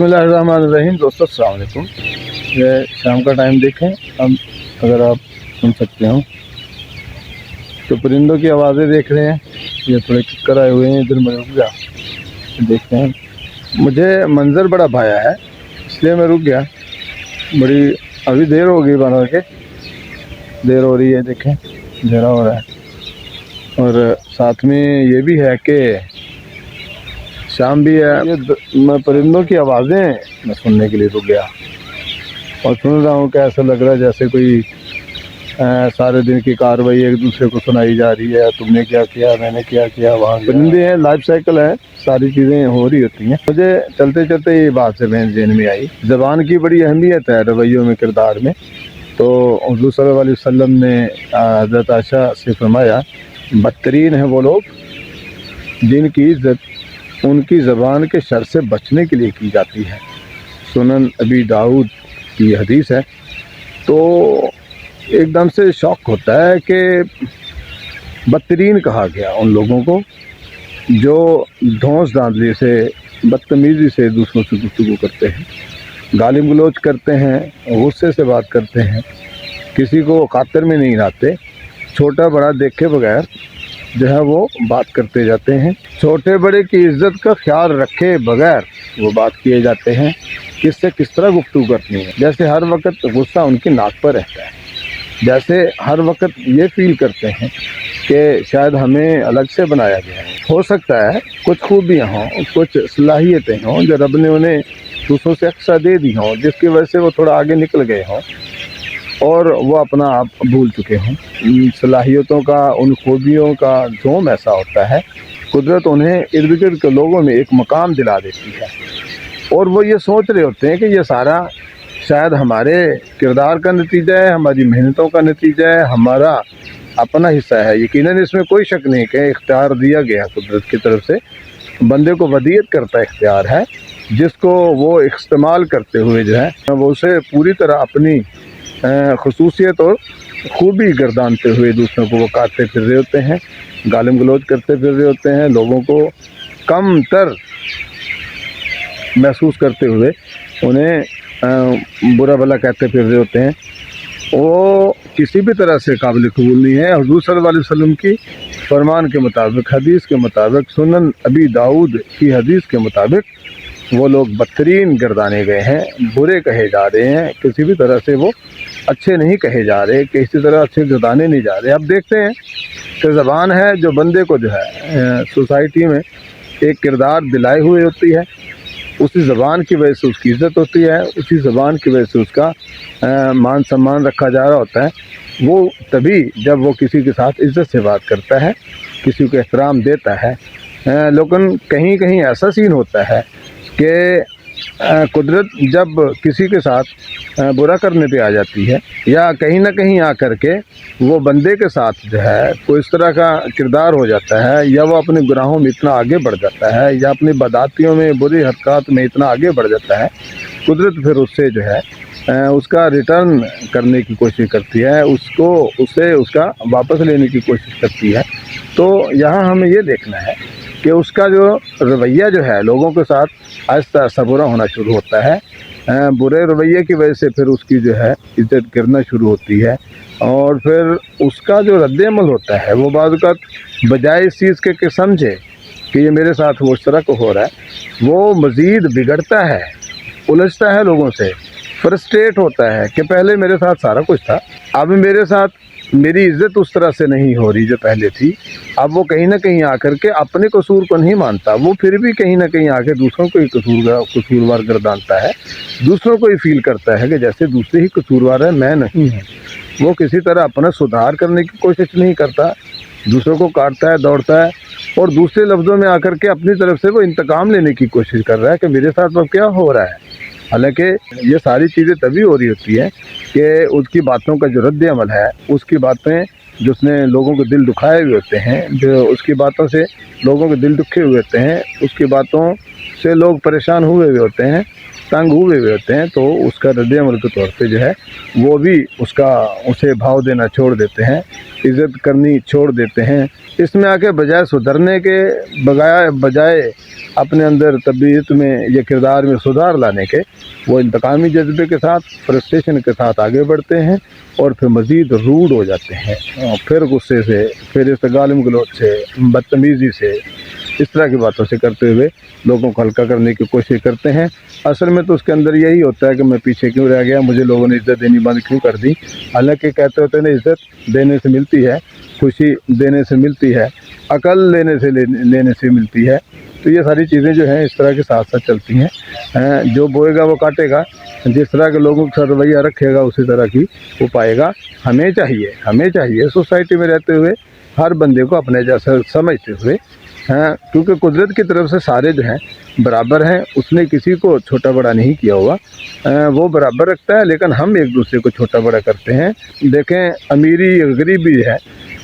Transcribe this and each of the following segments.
बिस्मिल्लाहिर्रहमानिर्रहीम। दोस्तों अस्सलाम वालेकुम। ये शाम का टाइम देखें, अब अगर आप सुन सकते हो तो परिंदों की आवाज़ें देख रहे हैं। ये थोड़े किक्कर आए हुए हैं, इधर मैं रुक गया, देखते हैं। मुझे मंज़र बड़ा भाया है, इसलिए मैं रुक गया। बड़ी अभी देर हो गई बना के, देर हो रही है, देखें अंधेरा हो रहा है। और साथ में ये भी है कि शाम भी है। मैं परिंदों की आवाज़ें मैं सुनने के लिए रुक गया और सुन रहा हूँ कि ऐसा लग रहा है जैसे कोई सारे दिन की कार्रवाई एक दूसरे को सुनाई जा रही है। तुमने क्या किया, मैंने क्या किया। वहाँ परिंदे हैं, लाइफ साइकिल है, सारी चीज़ें हो रही होती हैं। मुझे चलते चलते ये बात से मेरे ज़हन में आई, ज़बान की बड़ी अहमियत है रवैयों में, किरदार में। तो हुज़ूर सल्लल्लाहु अलैहि वसल्लम ने हज़रत आयशा से फरमाया, बदतरीन हैं वो लोग जिनकी इज़्ज़त उनकी ज़बान के शर से बचने के लिए की जाती है। सुनन अबी दाऊद की हदीस है। तो एकदम से शौक होता है कि बदतरीन कहा गया उन लोगों को जो धौंस धांधली से, बदतमीज़ी से दूसरों से गुफ्तगू करते हैं, गाली गलौज करते हैं, गुस्से से बात करते हैं, किसी को खातिर में नहीं लाते, छोटा बड़ा देखे बगैर जो है वो बात करते जाते हैं, छोटे बड़े की इज्जत का ख्याल रखे बगैर वो बात किए जाते हैं। किससे किस तरह गुफ्तगू करनी है, जैसे हर वक्त गुस्सा उनकी नाक पर रहता है, जैसे हर वक्त ये फील करते हैं कि शायद हमें अलग से बनाया गया है। हो सकता है कुछ खूबियाँ हों, कुछ सलाहियतें हों जो रब ने उन्हें दूसरों से अक्सर दे दी हों, जिसकी वजह से वो थोड़ा आगे निकल गए हों और वो अपना आप भूल चुके हों। इन सलाहियतों का, उन खूबियों का जोम ऐसा होता है, कुदरत उन्हें इर्द गिर्द के लोगों में एक मकाम दिला देती है और वो ये सोच रहे होते हैं कि ये सारा शायद हमारे किरदार का नतीजा है, हमारी मेहनतों का नतीजा है, हमारा अपना हिस्सा है। यकीनन इसमें कोई शक नहीं कि इख्तियार दिया गया कुदरत की तरफ से, बंदे को वदीयत करता इख्तियार है, जिसको वो इस्तेमाल करते हुए जो है वो उसे पूरी तरह अपनी खसूसियत और खूबी गर्दानते हुए दूसरों को वो काटते फिर रहे होते हैं, गालिम गलौज करते फिर रहे होते हैं, लोगों को कम तर महसूस करते हुए उन्हें बुरा भला कहते फिर रहे होते हैं। वो किसी भी तरह से काबिल कबूल नहीं है। हुज़ूर सल्लल्लाहु अलैहि वसल्लम की फरमान के मुताबिक, हदीस के मुताबिक, सुनन अबी दाऊद की हदीस के मुताबिक वो लोग बदतरीन गर्दाने गए हैं, बुरे कहे जा रहे हैं, किसी भी तरह से वो अच्छे नहीं कहे जा रहे, किसी तरह अच्छे गर्दाने नहीं जा रहे। अब देखते हैं कि ज़बान है जो बंदे को जो है सोसाइटी में एक किरदार दिलाए हुए होती है, उसी ज़बान की वजह से उसकी इज़्ज़त होती है, उसी ज़बान की वजह से उसका मान सम्मान रखा जा रहा होता है। वो तभी जब वो किसी के साथ इज़्ज़त से बात करता है, किसी को एहतराम देता है। लेकिन कहीं कहीं ऐसा सीन होता है कि कुदरत जब किसी के साथ बुरा करने पे आ जाती है, या कहीं ना कहीं आकर के वो बंदे के साथ जो है कोई इस तरह का किरदार हो जाता है, या वो अपने गुनाहों में इतना आगे बढ़ जाता है, या अपनी बदातियों में, बुरी हरकत में इतना आगे बढ़ जाता है, कुदरत फिर उससे जो है उसका रिटर्न करने की कोशिश करती है, उसे उसका वापस लेने की कोशिश करती है। तो यहाँ हमें ये देखना है कि उसका जो रवैया जो है लोगों के साथ आहिस्ता आहिस्ता बुरा होना शुरू होता है। बुरे रवैये की वजह से फिर उसकी जो है इज़्ज़त गिरना शुरू होती है, और फिर उसका जो रद्द-ए-अमल होता है वो बाज़ औक़ात बजाय इस चीज़ के कि समझे कि ये मेरे साथ वो इस तरह का हो रहा है, वो मज़ीद बिगड़ता है, उलझता है लोगों से, फ्रस्ट्रेट होता है कि पहले मेरे साथ सारा कुछ था, अब मेरे साथ मेरी इज़्ज़त उस तरह से नहीं हो रही जो पहले थी। अब वो कहीं ना कहीं आकर के अपने कसूर को नहीं मानता, वो फिर भी कहीं ना कहीं आके दूसरों को ही कसूरवार गर्दानता है, दूसरों को ही फील करता है कि जैसे दूसरे ही कसूरवार है, मैं नहीं हूँ। वो किसी तरह अपना सुधार करने की कोशिश नहीं करता, दूसरों को काटता है, दौड़ता है, और दूसरे लफ्ज़ों में आकर के अपनी तरफ से वो इंतकाम लेने की कोशिश कर रहा है कि मेरे साथ अब क्या हो रहा है। हालांकि ये सारी चीज़ें तभी हो रही होती हैं कि उसकी बातों का जो रद्द अमल है, उसकी बातें जो उसने लोगों के दिल दुखाए हुए होते हैं, जो उसकी बातों से लोगों के दिल दुखे हुए होते हैं, उसकी बातों से लोग परेशान हुए हुए होते हैं, तंग हुए होते हैं तो उसका रद्द अमल के तौर पे जो है वो भी उसे भाव देना छोड़ देते हैं, इज़्ज़त करनी छोड़ देते हैं। इसमें आके बजाय सुधरने के बजाय अपने अंदर तबीयत में या किरदार में सुधार लाने के वो इंतकामी जज्बे के साथ, फ्रस्ट्रेशन के साथ आगे बढ़ते हैं और फिर मज़ीद रूड हो जाते हैं, फिर गुस्से से, फिर इस गालिम गलौज से, बदतमीज़ी से, इस तरह की बातों से करते हुए लोगों को हल्का करने की कोशिश करते हैं। असल में तो उसके अंदर यही होता है कि मैं पीछे क्यों रह गया, मुझे लोगों ने इज़्ज़त देनी बंद क्यों कर दी। हालांकि कहते होते हैं ना, इज़्ज़त देने से मिलती है, खुशी देने से मिलती है, अकल लेने से मिलती है। तो ये सारी चीज़ें जो हैं इस तरह के साथ साथ चलती हैं। जो बोएगा वो काटेगा, जिस तरह के लोगों के साथ रवैया रखेगा उसी तरह की वो पाएगा। हमें चाहिए सोसाइटी में रहते हुए हर बंदे को अपने जैसा समझते हुए, क्योंकि कुदरत की तरफ से सारे जो हैं बराबर हैं, उसने किसी को छोटा बड़ा नहीं किया हुआ, वो बराबर रखता है, लेकिन हम एक दूसरे को छोटा बड़ा करते हैं। देखें, अमीरी गरीबी है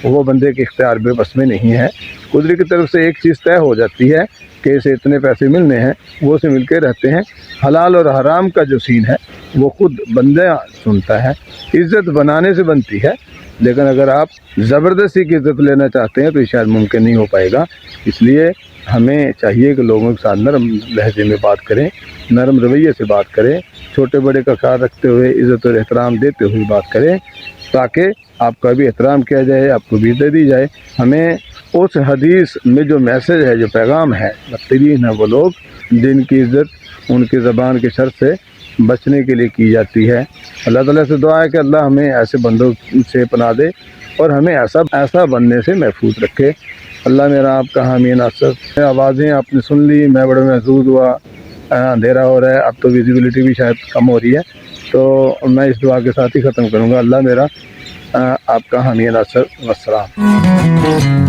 वो बंदे के इख्तियार में बस में नहीं है। कुदरत की तरफ से एक चीज़ तय हो जाती है कि इसे इतने पैसे मिलने हैं, वो से मिलके रहते हैं। हलाल और हराम का जो सीन है वो खुद बंदा चुनता है। इज़्ज़त बनाने से बनती है, लेकिन अगर आप ज़बरदस्ती की इज़्ज़त लेना चाहते हैं तो ये शायद मुमकिन नहीं हो पाएगा। इसलिए हमें चाहिए कि लोगों के साथ नरम लहजे में बात करें, नरम रवैये से बात करें, छोटे बड़े का ख्याल रखते हुए इज़्ज़त और एहतराम देते हुए बात करें, ताकि आपका भी एहतराम किया जाए, आपको भी इज़्ज़त दी जाए। हमें उस हदीस में जो मैसेज है, जो पैगाम है, बदतरीन है वो लोग जिनकी इज़्ज़त उनकी ज़बान के शर से बचने के लिए की जाती है। अल्लाह ताला से दुआ है कि अल्लाह हमें ऐसे बंदों से पनाह दे और हमें ऐसा बनने से महफूज रखे। अल्लाह मेरा आपका हामी नासर। आवाज़ें आपने सुन ली, मैं बड़ा महसूस हुआ, अंधेरा हो रहा है, अब तो विजिबिलिटी भी शायद कम हो रही है, तो मैं इस दुआ के साथ ही ख़त्म करूँगा। अल्लाह मेरा आपका हामी नासर। वस्सलाम।